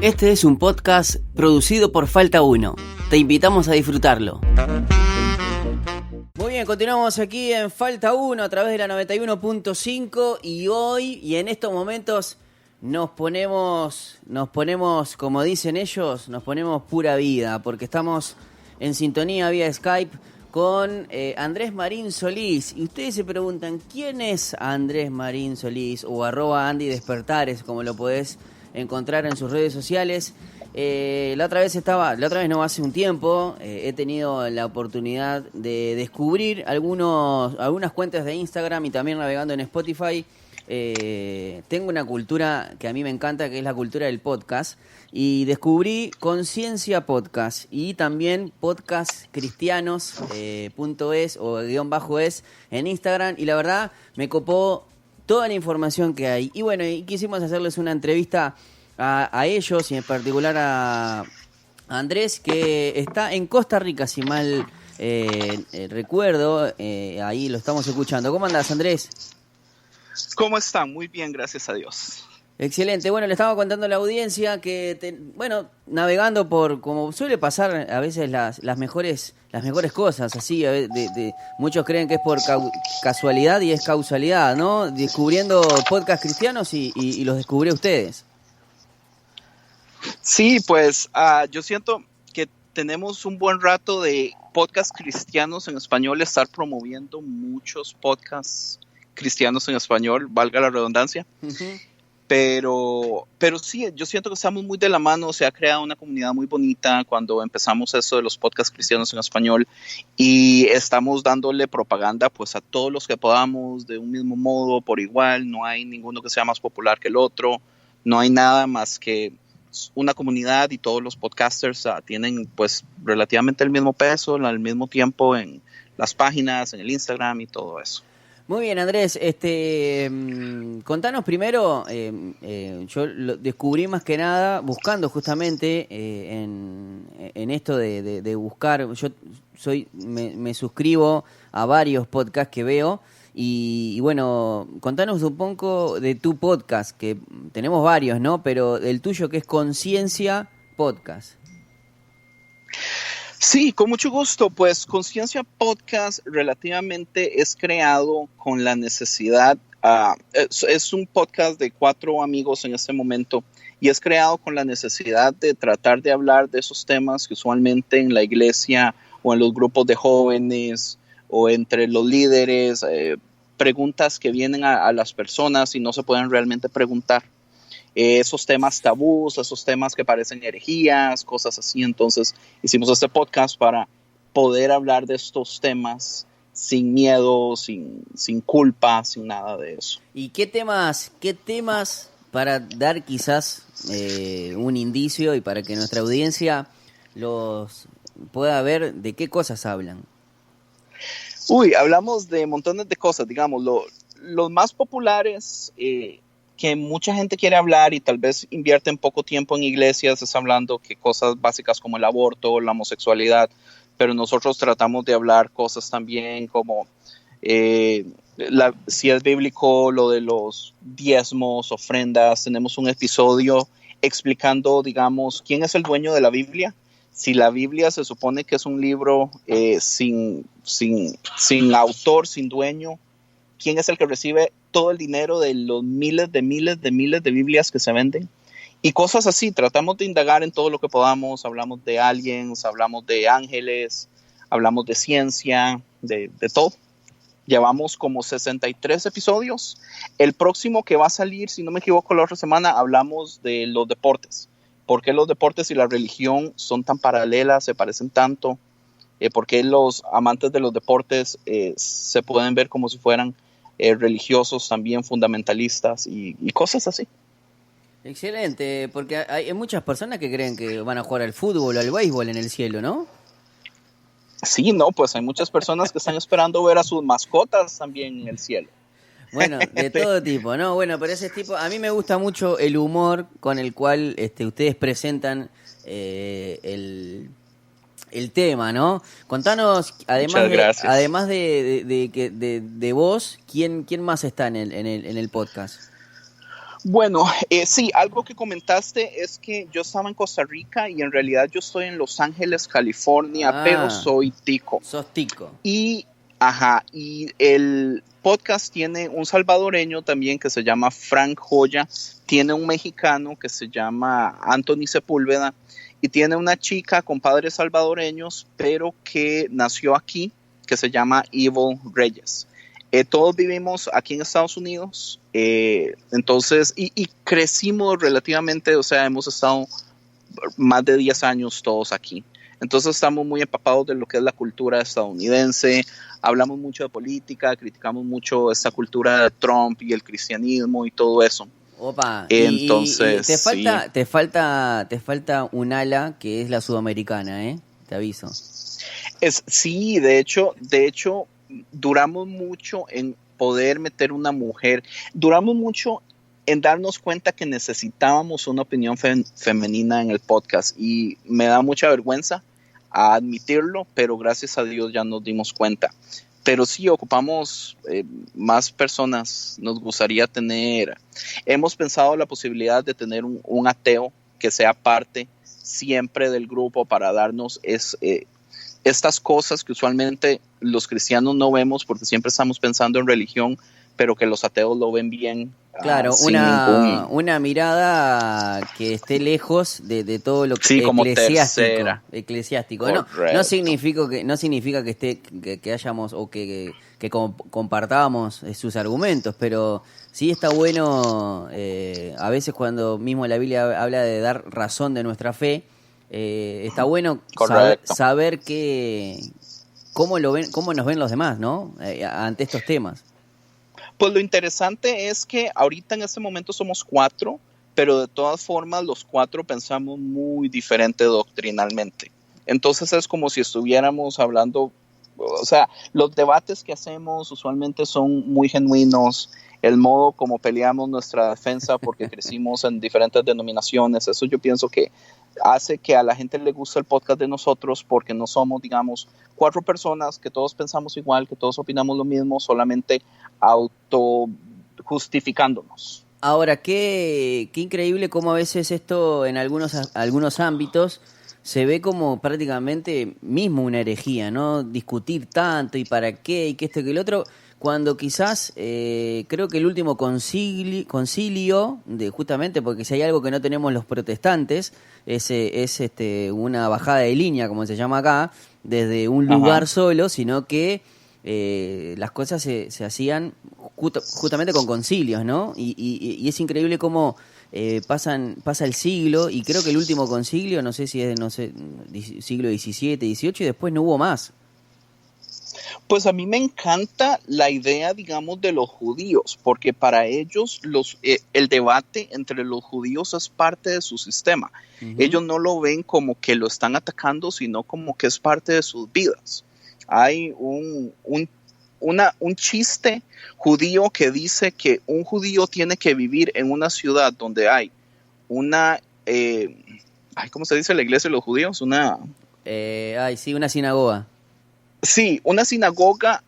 Este es un podcast producido por Falta 1. Te invitamos a disfrutarlo. Muy bien, continuamos aquí en Falta 1 a través de la 91.5 y hoy y en estos momentos nos ponemos, como dicen ellos, nos ponemos pura vida porque estamos en sintonía vía Skype con Andrés Marín Solís. Y ustedes se preguntan, ¿quién es Andrés Marín Solís? O @AndyDespertares, como lo podés encontrar en sus redes sociales. La otra vez no, hace un tiempo, he tenido la oportunidad de descubrir algunas cuentas de Instagram y también navegando en Spotify. Tengo una cultura que a mí me encanta, que es la cultura del podcast, y descubrí Conciencia Podcast y también Podcast Cristianos .es o _es en Instagram, y la verdad me copó toda la información que hay. Y bueno, y quisimos hacerles una entrevista a ellos y en particular a Andrés, que está en Costa Rica, si mal recuerdo. Ahí lo estamos escuchando. ¿Cómo andás, Andrés? ¿Cómo están? Muy bien, gracias a Dios. Excelente. Bueno, le estaba contando a la audiencia que, navegando por, como suele pasar a veces las mejores cosas, así, muchos creen que es por casualidad y es causalidad, ¿no? Descubriendo podcasts cristianos y los descubrí a ustedes. Sí, pues yo siento que tenemos un buen rato de podcasts cristianos en español, estar promoviendo muchos podcasts cristianos en español, valga la redundancia. Uh-huh. Pero sí, yo siento que estamos muy de la mano, se ha creado una comunidad muy bonita cuando empezamos eso de los podcasts cristianos en español y estamos dándole propaganda pues a todos los que podamos de un mismo modo, por igual, no hay ninguno que sea más popular que el otro, no hay nada más que una comunidad y todos los podcasters tienen pues relativamente el mismo peso, al mismo tiempo en las páginas, en el Instagram y todo eso. Muy bien, Andrés, contanos primero, yo lo descubrí más que nada buscando justamente en esto de buscar, yo me suscribo a varios podcasts que veo y bueno, contanos un poco de tu podcast, que tenemos varios, ¿no? Pero el tuyo, que es Conciencia Podcast. Sí, con mucho gusto. Pues Conciencia Podcast relativamente es creado con la necesidad, es un podcast de 4 amigos en este momento y es creado con la necesidad de tratar de hablar de esos temas que usualmente en la iglesia o en los grupos de jóvenes o entre los líderes, preguntas que vienen a las personas y no se pueden realmente preguntar. Esos temas tabús, esos temas que parecen herejías, cosas así. Entonces hicimos este podcast para poder hablar de estos temas sin miedo, sin culpa, sin nada de eso. ¿Y qué temas para dar quizás un indicio y para que nuestra audiencia los pueda ver de qué cosas hablan? Hablamos de montones de cosas, digamos, los más populares que mucha gente quiere hablar y tal vez invierten poco tiempo en iglesias, es hablando que cosas básicas como el aborto, la homosexualidad, pero nosotros tratamos de hablar cosas también como si es bíblico, lo de los diezmos, ofrendas. Tenemos un episodio explicando, digamos, quién es el dueño de la Biblia. Si la Biblia se supone que es un libro sin autor, sin dueño, ¿quién es el que recibe todo el dinero de los miles de Biblias que se venden? Y cosas así, tratamos de indagar en todo lo que podamos. Hablamos de aliens, hablamos de ángeles, hablamos de ciencia, de todo. Llevamos como 63 episodios. El próximo que va a salir, si no me equivoco, la otra semana, hablamos de los deportes. ¿Por qué los deportes y la religión son tan paralelas, se parecen tanto? ¿Por qué los amantes de los deportes se pueden ver como si fueran religiosos también, fundamentalistas y cosas así? Excelente, porque hay muchas personas que creen que van a jugar al fútbol o al béisbol en el cielo, ¿no? Sí, no, pues hay muchas personas que están esperando ver a sus mascotas también en el cielo. Bueno, de todo tipo, ¿no? Bueno, pero ese tipo, a mí me gusta mucho el humor con el cual ustedes presentan el tema, ¿no? Contanos, además de vos, ¿quién más está en el podcast? Bueno, sí, algo que comentaste es que yo estaba en Costa Rica y en realidad yo estoy en Los Ángeles, California, pero Ah, soy tico. sos tico. Y, ajá, y el podcast tiene un salvadoreño también que se llama Frank Joya, tiene un mexicano que se llama Anthony Sepúlveda y tiene una chica con padres salvadoreños, pero que nació aquí, que se llama Evil Reyes. Todos vivimos aquí en Estados Unidos, entonces, y crecimos relativamente, o sea, hemos estado más de 10 años todos aquí. Entonces estamos muy empapados de lo que es la cultura estadounidense, hablamos mucho de política, criticamos mucho esta cultura de Trump y el cristianismo y todo eso. Opa, y Entonces, sí. te falta un ala que es la sudamericana, ¿eh? Te aviso. Sí, de hecho, duramos mucho en poder meter una mujer, duramos mucho en darnos cuenta que necesitábamos una opinión femenina en el podcast y me da mucha vergüenza a admitirlo, pero gracias a Dios ya nos dimos cuenta. Pero sí, ocupamos más personas, nos gustaría tener, hemos pensado la posibilidad de tener un ateo que sea parte siempre del grupo para darnos estas cosas que usualmente los cristianos no vemos porque siempre estamos pensando en religión, pero que los ateos lo ven bien. Claro, Sin ningún... una mirada que esté lejos de todo lo Sí, como tercera. Eclesiástico. No Correcto. significa que esté, que hayamos o que compartamos sus argumentos, pero sí está bueno, a veces cuando mismo la Biblia habla de dar razón de nuestra fe, está bueno saber cómo lo ven, cómo nos ven los demás, ¿no? Ante estos temas. Pues lo interesante es que ahorita en este momento somos 4, pero de todas formas los 4 pensamos muy diferente doctrinalmente. Entonces es como si estuviéramos hablando, o sea, los debates que hacemos usualmente son muy genuinos, el modo como peleamos nuestra defensa porque crecimos en diferentes denominaciones, eso yo pienso que hace que a la gente le guste el podcast de nosotros porque no somos, digamos, 4 personas que todos pensamos igual, que todos opinamos lo mismo, solamente auto justificándonos. Ahora, qué increíble cómo a veces esto en algunos ámbitos se ve como prácticamente mismo una herejía, ¿no? Discutir tanto y para qué y que esto y que el otro, cuando quizás creo que el último concilio de justamente, porque si hay algo que no tenemos los protestantes, es una bajada de línea, como se llama acá, desde un lugar solo, sino que las cosas se hacían justamente con concilios, ¿no? Y es increíble cómo pasa el siglo, y creo que el último concilio, no sé si es, siglo XVII, XVIII, y después no hubo más. Pues a mí me encanta la idea, digamos, de los judíos, porque para ellos el debate entre los judíos es parte de su sistema. Uh-huh. Ellos no lo ven como que lo están atacando, sino como que es parte de sus vidas. Hay un chiste judío que dice que un judío tiene que vivir en una ciudad donde hay una, ¿cómo se dice la iglesia de los judíos? Una sinagoga. Sí, una sinagoga,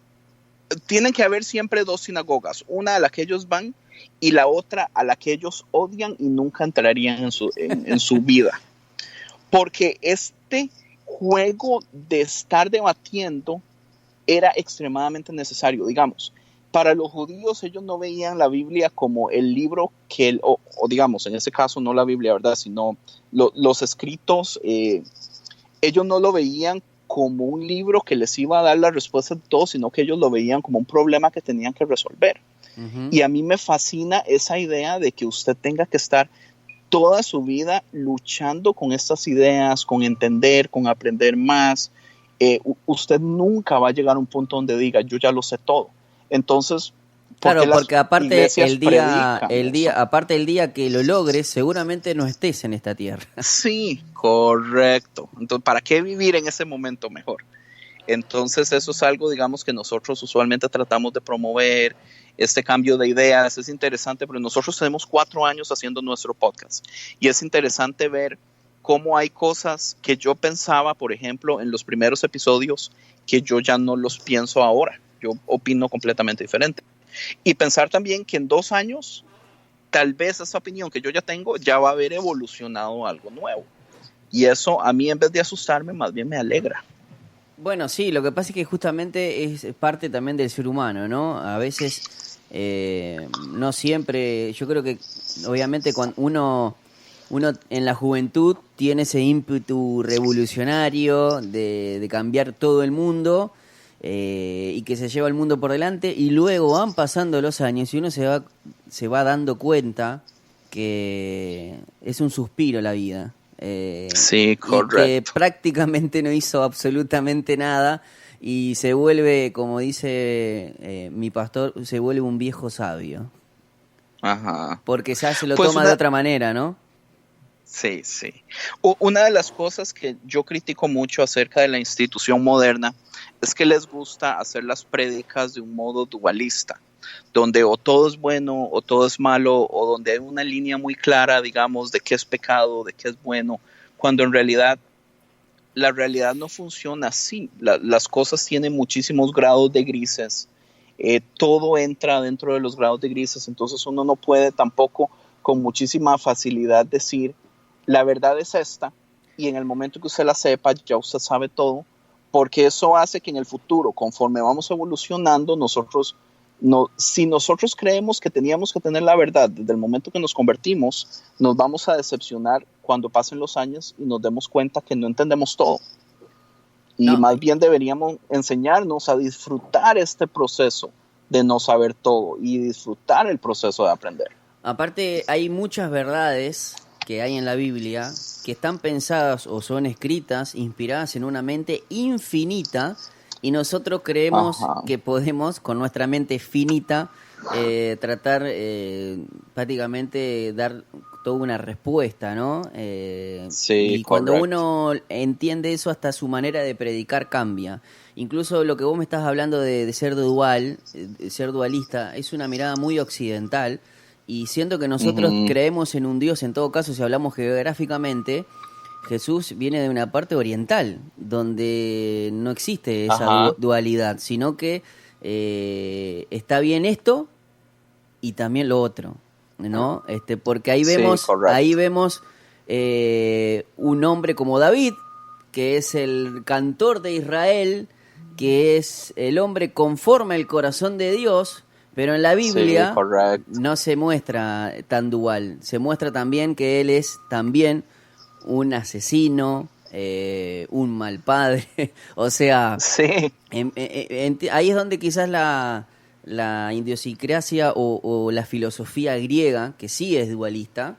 tienen que haber siempre 2 sinagogas, una a la que ellos van y la otra a la que ellos odian y nunca entrarían en su vida. Porque este juego de estar debatiendo era extremadamente necesario, digamos. Para los judíos ellos no veían la Biblia como el libro que, o digamos, en este caso no la Biblia, ¿verdad? Sino los escritos, ellos no lo veían como un libro que les iba a dar la respuesta de todo, sino que ellos lo veían como un problema que tenían que resolver. Uh-huh. Y a mí me fascina esa idea de que usted tenga que estar toda su vida luchando con estas ideas, con entender, con aprender más. Usted nunca va a llegar a un punto donde diga, yo ya lo sé todo. Entonces, claro, porque aparte el día que lo logres, seguramente no estés en esta tierra. Sí, correcto. Entonces, ¿para qué vivir en ese momento mejor? Entonces, eso es algo, digamos, que nosotros usualmente tratamos de promover, este cambio de ideas. Es interesante, pero nosotros tenemos 4 años haciendo nuestro podcast. Y es interesante ver cómo hay cosas que yo pensaba, por ejemplo, en los primeros episodios, que yo ya no los pienso ahora. Yo opino completamente diferente. Y pensar también que en 2 años tal vez esa opinión que yo ya tengo ya va a haber evolucionado a algo nuevo. Y eso a mí, en vez de asustarme, más bien me alegra. Bueno, sí, lo que pasa es que justamente es parte también del ser humano, ¿no? A veces, no siempre, yo creo que obviamente cuando uno en la juventud tiene ese ímpetu revolucionario de cambiar todo el mundo, y que se lleva el mundo por delante, y luego van pasando los años y uno se va dando cuenta que es un suspiro la vida. Sí, Y que correcto. prácticamente no hizo absolutamente nada y se vuelve, como dice mi pastor, se vuelve un viejo sabio, Ajá. porque ya se lo Pues toma de otra manera, ¿no? sí, sí. Una de las cosas que yo critico mucho acerca de la institución moderna es que les gusta hacer las prédicas de un modo dualista, donde o todo es bueno o todo es malo, o donde hay una línea muy clara, digamos, de qué es pecado, de qué es bueno, cuando en realidad la realidad no funciona así. Las cosas tienen muchísimos grados de grises. Todo entra dentro de los grados de grises, entonces uno no puede tampoco con muchísima facilidad decir la verdad es esta, y en el momento que usted la sepa ya usted sabe todo, porque eso hace que en el futuro, conforme vamos evolucionando, si nosotros creemos que teníamos que tener la verdad desde el momento que nos convertimos, nos vamos a decepcionar cuando pasen los años y nos demos cuenta que no entendemos todo. Y No, más bien deberíamos enseñarnos a disfrutar este proceso de no saber todo y disfrutar el proceso de aprender. aparte hay muchas verdades que hay en la Biblia que están pensadas o son escritas, inspiradas en una mente infinita, y nosotros creemos Ajá. que podemos, con nuestra mente finita, tratar prácticamente dar toda una respuesta, ¿no? Sí, Y cuando correcto. uno entiende eso, hasta su manera de predicar cambia. Incluso lo que vos me estás hablando de ser dual, de ser dualista, es una mirada muy occidental, y siento que nosotros Uh-huh. creemos en un Dios, en todo caso, si hablamos geográficamente, Jesús viene de una parte oriental, donde no existe esa Ajá. dualidad, sino que está bien esto y también lo otro, ¿no? Porque Sí, ahí correcto. vemos un hombre como David, que es el cantor de Israel, que es el hombre conforme al corazón de Dios, pero en la Sí, Biblia correcto. no se muestra tan dual, se muestra también que él es también un asesino, un mal padre, o sea, Sí, ahí es donde quizás la idiosincrasia o la filosofía griega, que sí es dualista,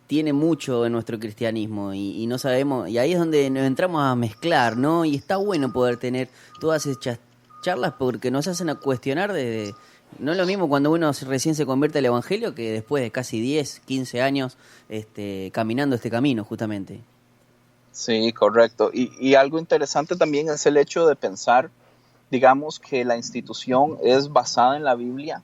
tiene mucho en nuestro cristianismo, y no sabemos, y ahí es donde nos entramos a mezclar, ¿no? Y está bueno poder tener todas esas charlas porque nos hacen a cuestionar no es lo mismo cuando uno recién se convierte al Evangelio que después de casi 10 15 años caminando este camino, justamente. sí, correcto. Y algo interesante también es el hecho de pensar, digamos, que la institución es basada en la Biblia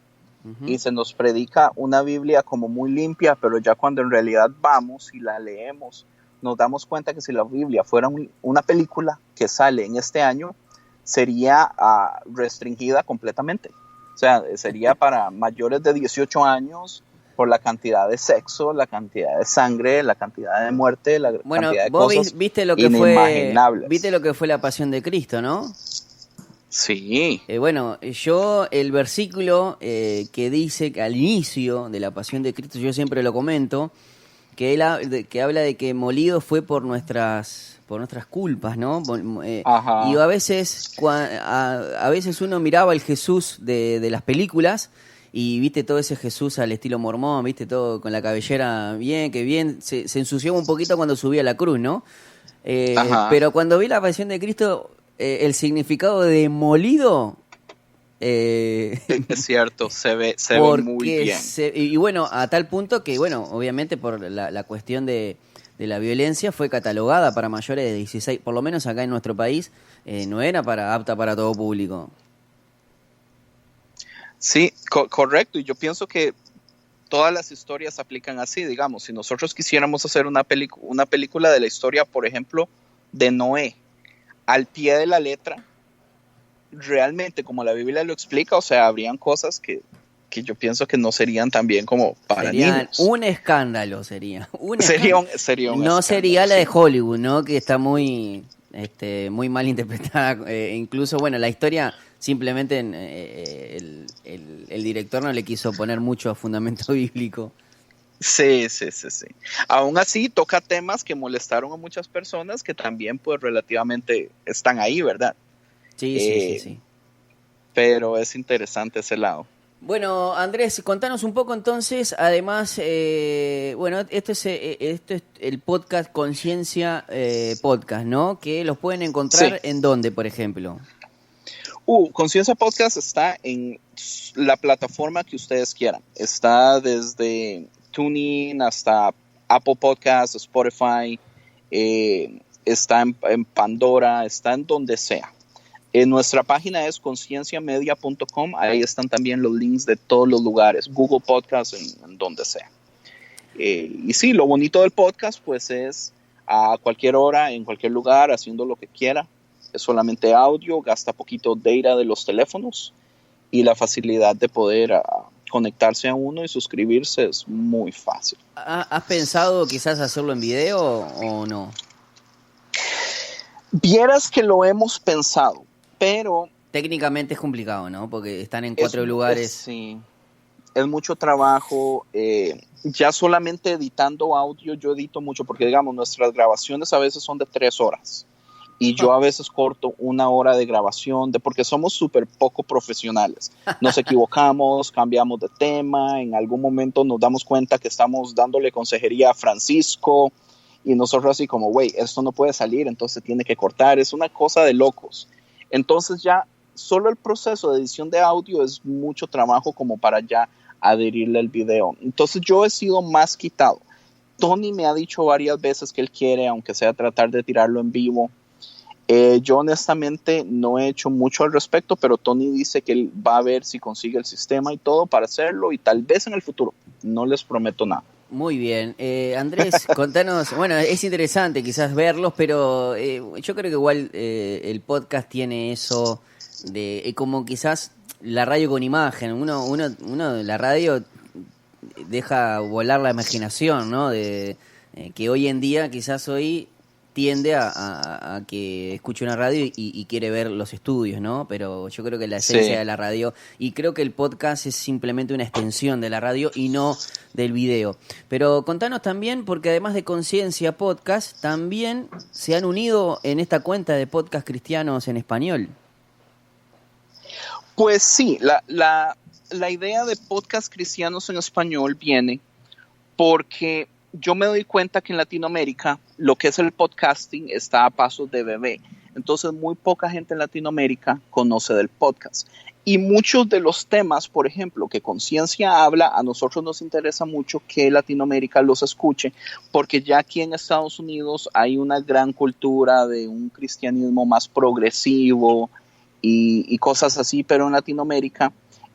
y Ujú. se nos predica una Biblia como muy limpia, pero ya cuando en realidad vamos y la leemos, nos damos cuenta que si la Biblia fuera una película que sale en este año, sería restringida completamente. O sea, sería para mayores de 18 años por la cantidad de sexo, la cantidad de sangre, la cantidad de muerte, la Bueno, cantidad de vos cosas viste inimaginables. lo que fue la Pasión de Cristo, ¿no? Sí. Bueno, yo el versículo que dice que al inicio de la Pasión de Cristo, yo siempre lo comento, que habla de que molido fue por nuestras culpas, ¿no? Y Ajá. a veces uno miraba el Jesús de las películas y viste todo ese Jesús al estilo mormón, viste todo con la cabellera bien, que bien, se ensució un poquito cuando subía a la cruz, ¿no? Ajá. Pero cuando vi la Pasión de Cristo, el significado de molido, eh, Es cierto, se ve muy porque bien. y bueno, a tal punto que, bueno, obviamente por la cuestión de la violencia fue catalogada para mayores de 16, por lo menos acá en nuestro país, no era apta para todo público. Sí, correcto. Y yo pienso que todas las historias aplican así, digamos. Si nosotros quisiéramos hacer una película de la historia, por ejemplo, de Noé, al pie de la letra, realmente como la Biblia lo explica, o sea, habrían cosas que que yo pienso que no serían tan bien como para niños. Un escándalo, sería. Sería un no escándalo, sería la sí. de Hollywood, ¿no? Que está muy mal interpretada. Incluso, bueno, la historia simplemente el director no le quiso poner mucho fundamento bíblico. Sí. Aún así, toca temas que molestaron a muchas personas que también, pues, relativamente están ahí, ¿verdad? Sí. Pero es interesante ese lado. Bueno, Andrés, contanos un poco entonces, además, bueno, esto es el podcast Conciencia Podcast, ¿no? Que los pueden encontrar Sí. en dónde, por ejemplo. Conciencia Podcast está en la plataforma que ustedes quieran. Está desde TuneIn hasta Apple Podcasts, Spotify, está en Pandora, está en donde sea. Nuestra página es concienciamedia.com, ahí están también los links de todos los lugares, Google Podcasts, en donde sea. Y sí, lo bonito del podcast pues es a cualquier hora, en cualquier lugar, haciendo lo que quiera. Es solamente audio, gasta poquito data de los teléfonos y la facilidad de poder conectarse a uno y suscribirse es muy fácil. ¿Has pensado quizás hacerlo en video o no? Vieras que lo hemos pensado, pero... Técnicamente es complicado, ¿no? Porque están en 4 lugares. Sí, es mucho trabajo. Ya solamente editando audio, yo edito mucho, porque digamos, nuestras grabaciones a veces son de 3 horas. Y yo a veces corto 1 hora de grabación, porque somos súper poco profesionales. Nos equivocamos, cambiamos de tema, en algún momento nos damos cuenta que estamos dándole consejería a Francisco, y nosotros así como, güey, esto no puede salir, entonces tiene que cortar. Es una cosa de locos. Entonces ya solo el proceso de edición de audio es mucho trabajo como para ya adherirle el video. Entonces yo he sido más quitado. Tony me ha dicho varias veces que él quiere, aunque sea tratar de tirarlo en vivo. Yo honestamente no he hecho mucho al respecto, pero Tony dice que él va a ver si consigue el sistema y todo para hacerlo, y tal vez en el futuro. No les prometo nada. Muy bien. Andrés, contanos, bueno, es interesante quizás verlos, pero yo creo que igual el podcast tiene eso de como quizás la radio con imagen. Uno de la radio deja volar la imaginación, ¿no? De que hoy en día quizás hoy tiende a que escuche una radio y quiere ver los estudios, ¿no? Pero yo creo que la esencia de la radio, y creo que el podcast es simplemente una extensión de la radio y no del video. Pero contanos también, porque además de Conciencia Podcast, también se han unido en esta cuenta de podcast cristianos en español. Pues sí, la idea de podcast cristianos en español viene porque yo me doy cuenta que en Latinoamérica lo que es el podcasting está a pasos de bebé. Entonces muy poca gente en Latinoamérica conoce del podcast. Y muchos de los temas, por ejemplo, que Conciencia habla, a nosotros nos interesa mucho que Latinoamérica los escuche, porque ya aquí en Estados Unidos hay una gran cultura de un cristianismo más progresivo y cosas así, pero en Latinoamérica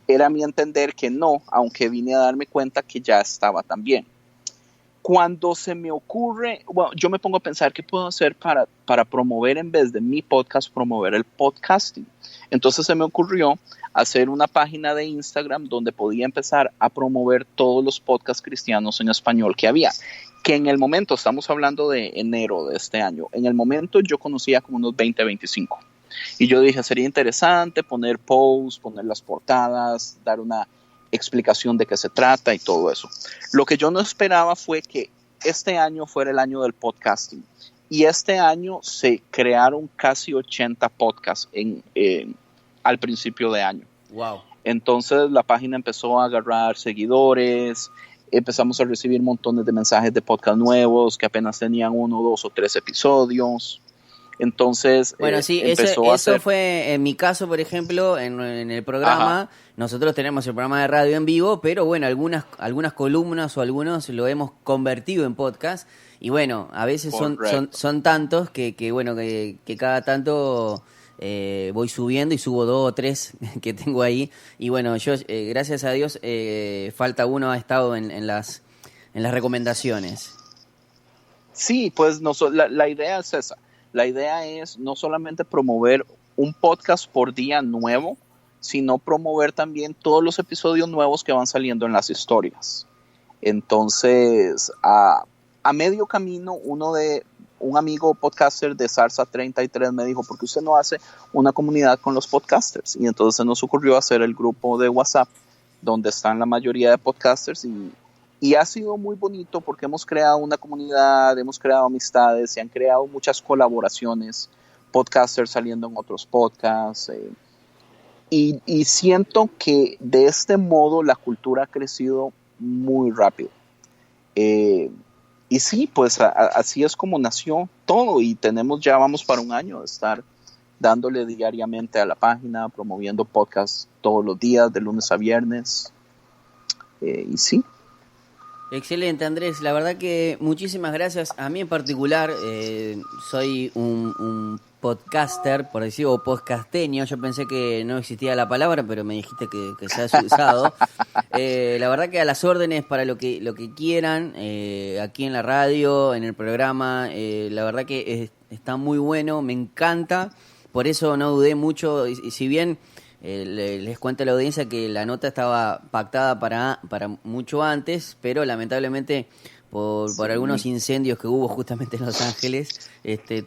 era mi entender que no, aunque vine a darme cuenta que ya estaba también. Cuando se me ocurre, bueno, yo me pongo a pensar qué puedo hacer para promover, en vez de mi podcast, promover el podcasting. Entonces se me ocurrió hacer una página de Instagram donde podía empezar a promover todos los podcasts cristianos en español que había. Que en el momento, estamos hablando de enero de este año, en el momento yo conocía como unos 20, 25. Y yo dije, sería interesante poner posts, poner las portadas, dar una explicación de qué se trata y todo eso. Lo que yo no esperaba fue que este año fuera el año del podcasting, y este año se crearon casi 80 podcasts al principio de año. Wow. Entonces la página empezó a agarrar seguidores, empezamos a recibir montones de mensajes de podcast nuevos que apenas tenían 1, 2 o 3 episodios. Entonces, bueno, sí, eso fue en mi caso, por ejemplo, en el programa. Ajá. Nosotros tenemos el programa de radio en vivo, pero bueno, algunas columnas o algunos lo hemos convertido en podcast. Y bueno, a veces son tantos que bueno, que cada tanto voy subiendo y subo 2 o 3 que tengo ahí. Y bueno, yo, gracias a Dios, falta uno ha estado en las recomendaciones. Sí, pues la idea es esa. La idea es no solamente promover un podcast por día nuevo, sino promover también todos los episodios nuevos que van saliendo en las historias. Entonces, a medio camino, un amigo podcaster de Zarza 33 me dijo, ¿por qué usted no hace una comunidad con los podcasters? Y entonces se nos ocurrió hacer el grupo de WhatsApp, donde están la mayoría de podcasters, y ha sido muy bonito porque hemos creado una comunidad, hemos creado amistades, se han creado muchas colaboraciones, podcasters saliendo en otros podcasts, y siento que de este modo la cultura ha crecido muy rápido. Y sí, pues así es como nació todo, y vamos para un año de estar dándole diariamente a la página, promoviendo podcasts todos los días, de lunes a viernes, y sí. Excelente, Andrés. La verdad que muchísimas gracias. A mí en particular, soy un podcaster, por decirlo, o podcasteño. Yo pensé que no existía la palabra, pero me dijiste que se ha usado. La verdad que a las órdenes para lo que quieran, aquí en la radio, en el programa. La verdad que está muy bueno, me encanta. Por eso no dudé mucho, y si bien... les cuento a la audiencia que la nota estaba pactada para mucho antes, pero lamentablemente por algunos incendios que hubo justamente en Los Ángeles,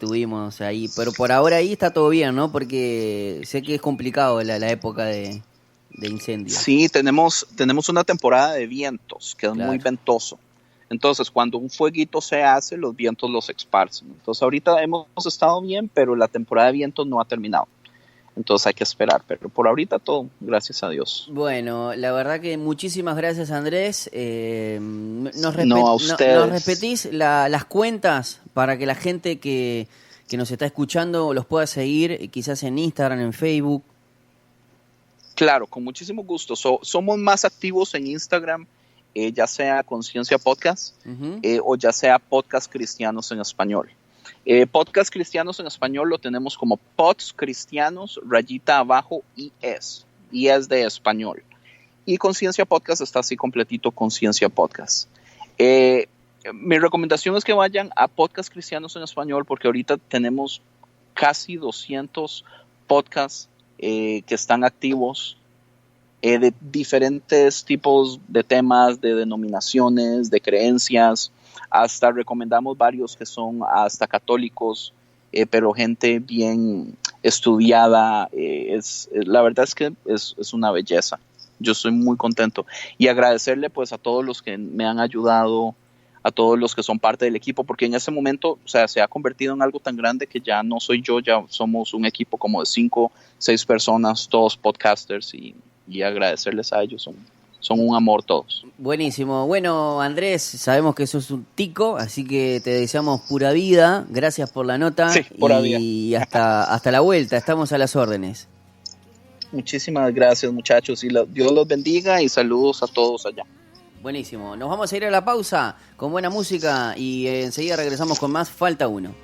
tuvimos ahí, pero por ahora ahí está todo bien, ¿no? Porque sé que es complicado la época de incendios. Sí, tenemos una temporada de vientos que es Claro. muy ventoso. Entonces, cuando un fueguito se hace, los vientos los esparcen. Entonces, ahorita hemos estado bien, pero la temporada de vientos no ha terminado. Entonces hay que esperar, pero por ahorita todo, gracias a Dios. Bueno, la verdad que muchísimas gracias, Andrés. ¿Nos repetís las cuentas para que la gente que nos está escuchando los pueda seguir, quizás en Instagram, en Facebook? Claro, con muchísimo gusto. Somos más activos en Instagram, ya sea Conciencia Podcast, Uh-huh. O ya sea Podcast Cristianos en Español. Podcast Cristianos en Español lo tenemos como Pods Cristianos, _IS. IS de español. Y Conciencia Podcast está así completito, Conciencia Podcast. Mi recomendación es que vayan a Podcast Cristianos en Español, porque ahorita tenemos casi 200 podcasts que están activos, de diferentes tipos de temas, de denominaciones, de creencias. Hasta recomendamos varios que son hasta católicos, pero gente bien estudiada. La verdad es que es una belleza. Yo estoy muy contento, y agradecerle pues a todos los que me han ayudado, a todos los que son parte del equipo, porque en ese momento, o sea, se ha convertido en algo tan grande que ya no soy yo, ya somos un equipo como de 5, 6 personas, todos podcasters, y agradecerles a ellos. Son un amor todos. Buenísimo. Bueno, Andrés, sabemos que sos un tico, así que te deseamos pura vida. Gracias por la nota. Sí, pura vida. Y hasta la vuelta. Estamos a las órdenes. Muchísimas gracias, muchachos, y Dios los bendiga, y saludos a todos allá. Buenísimo. Nos vamos a ir a la pausa con buena música y enseguida regresamos con más Falta Uno.